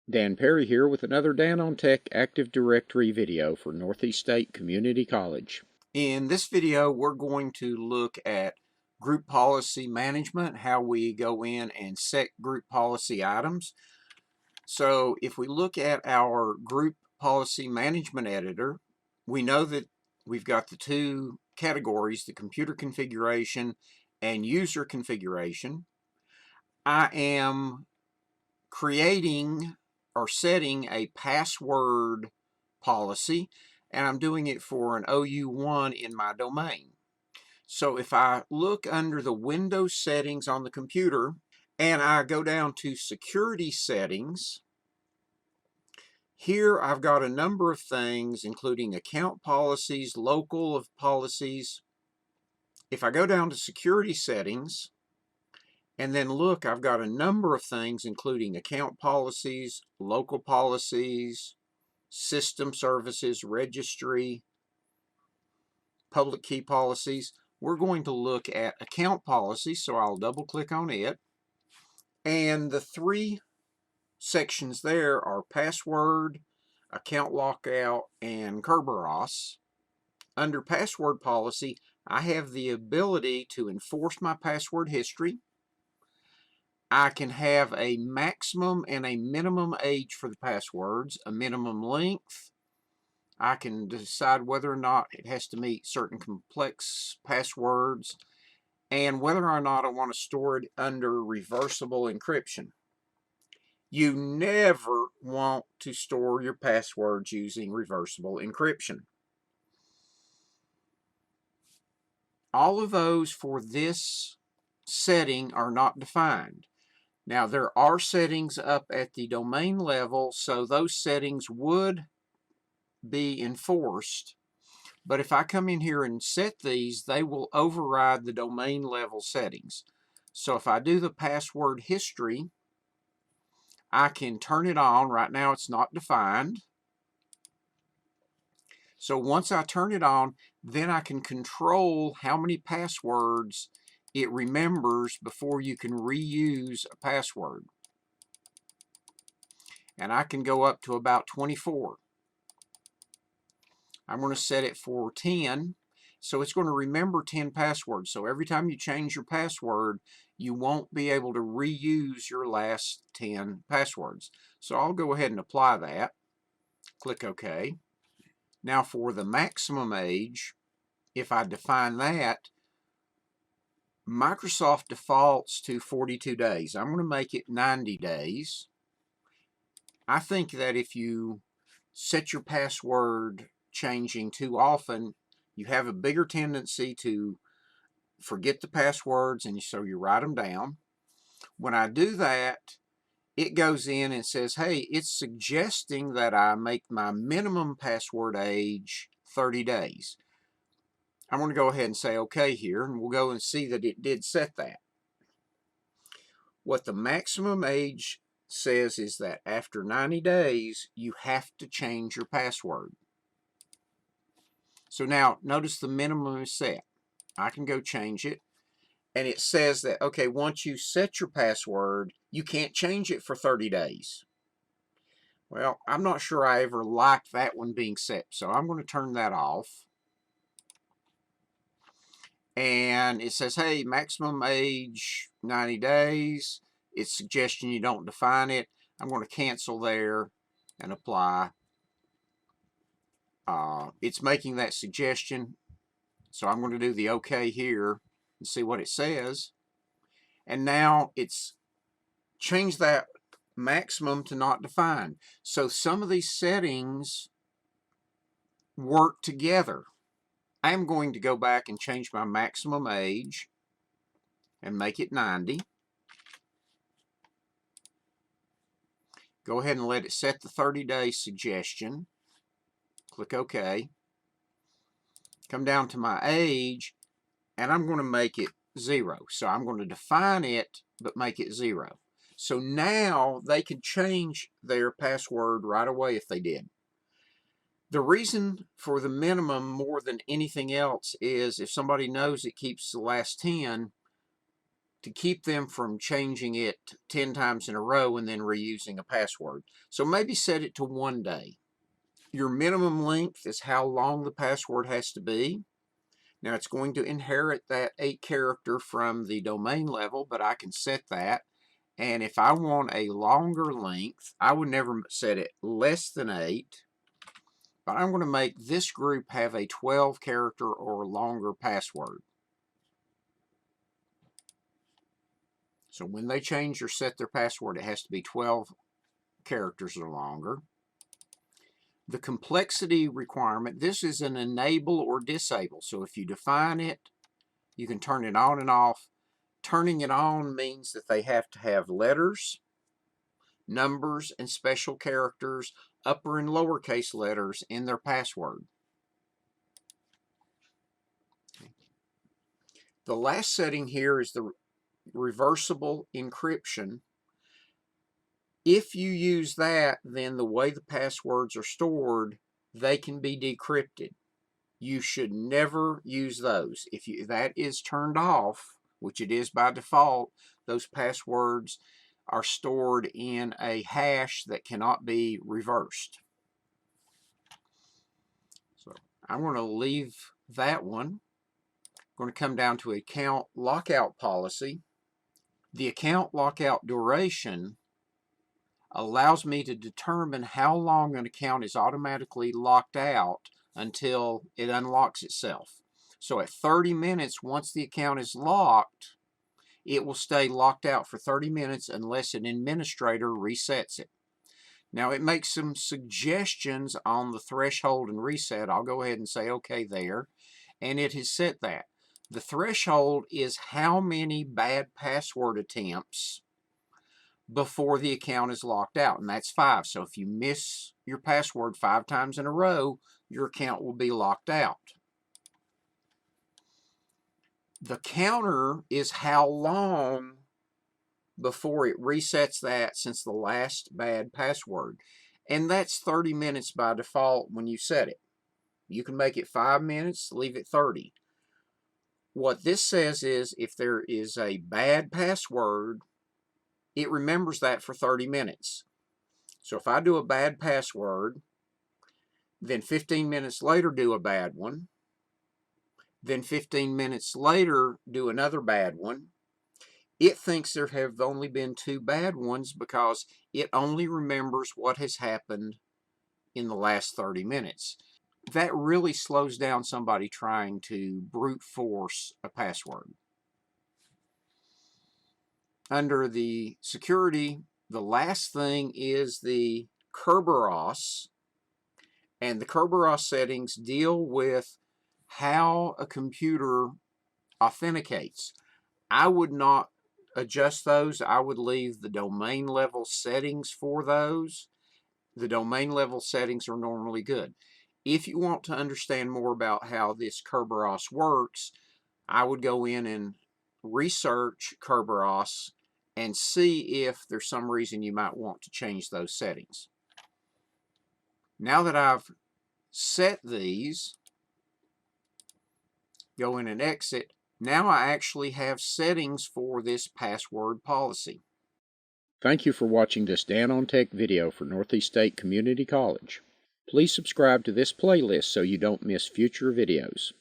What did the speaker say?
Dan Perry here with another Dan on Tech Active Directory video for Northeast State Community College. In this video, we're going to look at group policy management, how we go in and set group policy items. So if we look at our group policy management editor, we know that we've got the two categories, the computer configuration and user configuration. I am creating or setting a password policy, and I'm doing it for an OU1 in my domain. So if I look under the Windows settings on the computer and I go down to security settings, here I've got a number of things including account policies, local policies. If I go down to security settings and then look, I've got a number of things including account policies, local policies, system services, registry, public key policies. We're going to look at account policies, so I'll double click on it. And the three sections there are password, account lockout, and Kerberos. Under password policy, I have the ability to enforce my password history. I can have a maximum and a minimum age for the passwords, a minimum length. I can decide whether or not it has to meet certain complex passwords and whether or not I want to store it under reversible encryption. You never want to store your passwords using reversible encryption. All of those for this setting are not defined. Now, there are settings up at the domain level, so those settings would be enforced. But if I come in here and set these, they will override the domain level settings. So if I do the password history, I can turn it on. Right now it's not defined. So once I turn it on, then I can control how many passwords it remembers before you can reuse a password. And I can go up to about 24. I'm going to set it for 10. So it's going to remember 10 passwords. So every time you change your password, you won't be able to reuse your last 10 passwords. So I'll go ahead and apply that. Click OK. Now for the maximum age, if I define that, Microsoft defaults to 42 days. I'm going to make it 90 days. I think that if you set your password changing too often, you have a bigger tendency to forget the passwords, and so you write them down. When I do that, it goes in and says, hey, it's suggesting that I make my minimum password age 30 days. I'm going to go ahead and say OK here, and we'll go and see that it did set that. What the maximum age says is that after 90 days, you have to change your password. So now, notice the minimum is set. I can go change it. And it says that, okay, once you set your password, you can't change it for 30 days. Well, I'm not sure I ever liked that one being set, so I'm going to turn that off. And it says, hey, maximum age 90 days. It's suggesting you don't define it. I'm going to cancel there and apply. It's making that suggestion, so I'm going to do the OK here and see what it says. And now it's changed that maximum to not defined. So some of these settings work together. I'm going to go back and change my maximum age and make it 90. Go ahead and let it set the 30-day suggestion. Click OK. Come down to my age, and I'm going to make it 0. So I'm going to define it, but make it 0. So now they can change their password right away if they did. The reason for the minimum more than anything else is if somebody knows it keeps the last 10, to keep them from changing it 10 times in a row and then reusing a password. So maybe set it to 1 day. Your minimum length is how long the password has to be. Now it's going to inherit that 8 character from the domain level, but I can set that. And if I want a longer length, I would never set it less than 8. But I'm going to make this group have a 12 character or longer password. So when they change or set their password, it has to be 12 characters or longer. The complexity requirement, this is an enable or disable. So if you define it, you can turn it on and off. Turning it on means that they have to have letters, numbers, and special characters, upper and lowercase letters in their password. The last setting here is the reversible encryption. If you use that, then the way the passwords are stored, they can be decrypted. You should never use those. If that is turned off, which it is by default, those passwords are stored in a hash that cannot be reversed. So I'm going to leave that one. I'm going to come down to account lockout policy. The account lockout duration allows me to determine how long an account is automatically locked out until it unlocks itself. So at 30 minutes, once the account is locked, it will stay locked out for 30 minutes unless an administrator resets it. Now it makes some suggestions on the threshold and reset. I'll go ahead and say OK there, and it has set that. The threshold is how many bad password attempts before the account is locked out, and that's 5. So if you miss your password 5 times in a row, your account will be locked out. The counter is how long before it resets that since the last bad password, and that's 30 minutes by default when you set it. You can make it 5 minutes, leave it 30. What this says is if there is a bad password, it remembers that for 30 minutes. So if I do a bad password, then 15 minutes later do a bad one, then 15 minutes later do another bad one, it thinks there have only been 2 bad ones because it only remembers what has happened in the last 30 minutes. That really slows down somebody trying to brute force a password. Under the security, the last thing is the Kerberos, and the Kerberos settings deal with how a computer authenticates. I would not adjust those. I would leave the domain level settings for those. The domain level settings are normally good. If you want to understand more about how this Kerberos works, I would go in and research Kerberos and see if there's some reason you might want to change those settings. Now that I've set these, go in and exit, now I actually have settings for this password policy. Thank you for watching this Dan on Tech video for Northeast State Community College. Please subscribe to this playlist so you don't miss future videos.